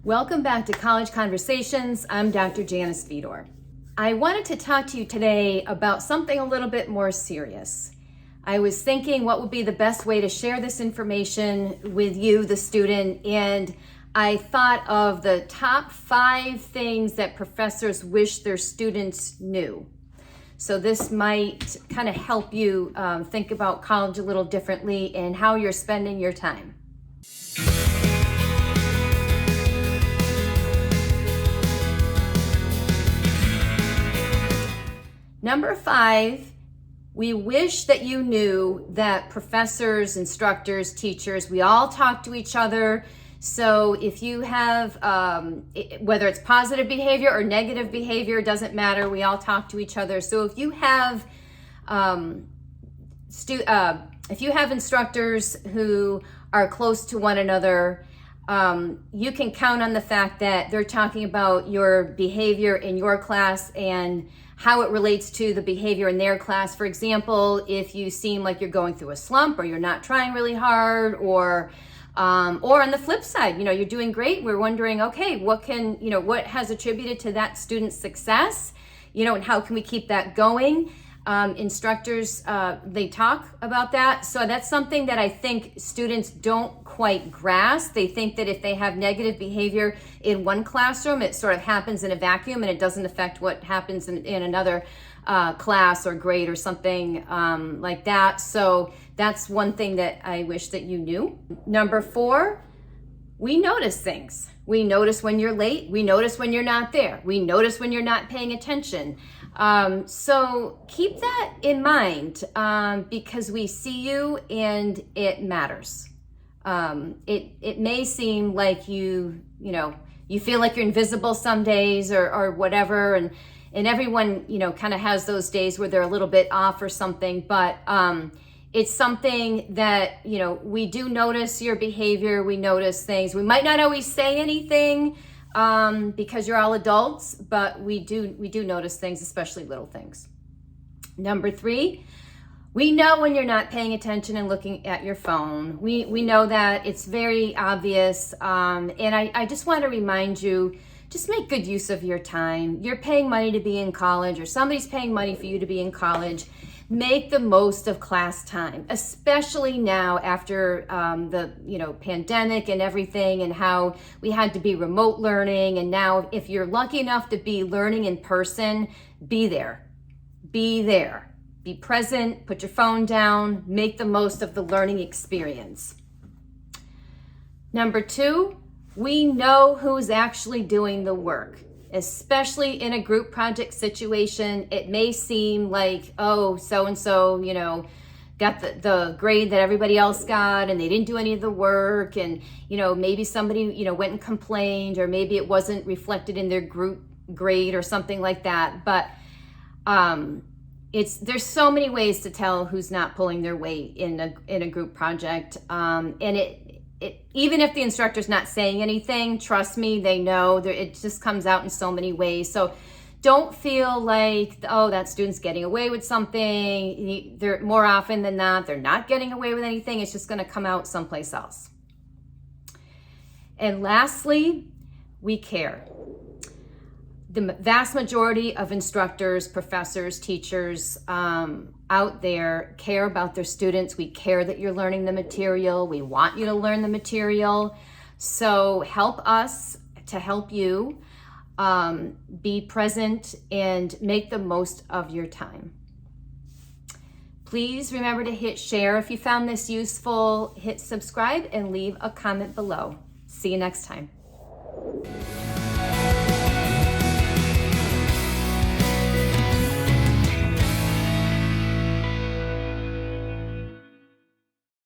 Welcome back to College Conversations. I'm Dr. Janice Fedor. I wanted to talk to you today about something a little bit more serious. I was thinking what would be the best way to share this information with you, the student, and I thought of the top 5 things that professors wish their students knew. So this might kind of help you think about college a little differently and how you're spending your time. Number 5, we wish that you knew that professors, instructors, teachers, we all talk to each other. So if you have, whether it's positive behavior or negative behavior, it doesn't matter. We all talk to each other. So if you have, instructors who are close to one another, you can count on the fact that they're talking about your behavior in your class and how it relates to the behavior in their class. For example, if you seem like you're going through a slump or you're not trying really hard, or on the flip side, you're doing great. We're wondering, okay, what has attributed to that student's success, and how can we keep that going? Instructors, they talk about that. So that's something that I think students don't quite grasp. They think that if they have negative behavior in one classroom, it sort of happens in a vacuum and it doesn't affect what happens in another class or grade or something like that. So that's one thing that I wish that you knew. Number 4, we notice things. We notice when you're late. We notice when you're not there. We notice when you're not paying attention. So keep that in mind because we see you and it matters. It may seem like you feel like you're invisible some days or whatever, and everyone kind of has those days where they're a little bit off or something, but it's something that we do notice your behavior. We notice things. We might not always say anything because you're all adults, but we do notice things, especially little things. Number 3, we know when you're not paying attention and looking at your phone. We know that it's very obvious, and I just want to remind you, just make good use of your time. You're paying money to be in college, or somebody's paying money for you to be in college. Make the most of class time, especially now after the pandemic and everything, and how we had to be remote learning. And now if you're lucky enough to be learning in person, be there. Be present, put your phone down, make the most of the learning experience. Number 2, we know who's actually doing the work. Especially in a group project situation, it may seem like, oh, so-and-so, got the grade that everybody else got and they didn't do any of the work, and, maybe somebody, went and complained, or maybe it wasn't reflected in their group grade or something like that. But there's so many ways to tell who's not pulling their weight in a group project, and even if the instructor's not saying anything, trust me, they know. It just comes out in so many ways. So don't feel like, oh, that student's getting away with something. They're more often than not, they're not getting away with anything. It's just going to come out someplace else. And lastly, we care. The vast majority of instructors, professors, teachers out there care about their students. We care that you're learning the material. We want you to learn the material. So help us to help you be present and make the most of your time. Please remember to hit share if you found this useful. Hit subscribe and leave a comment below. See you next time.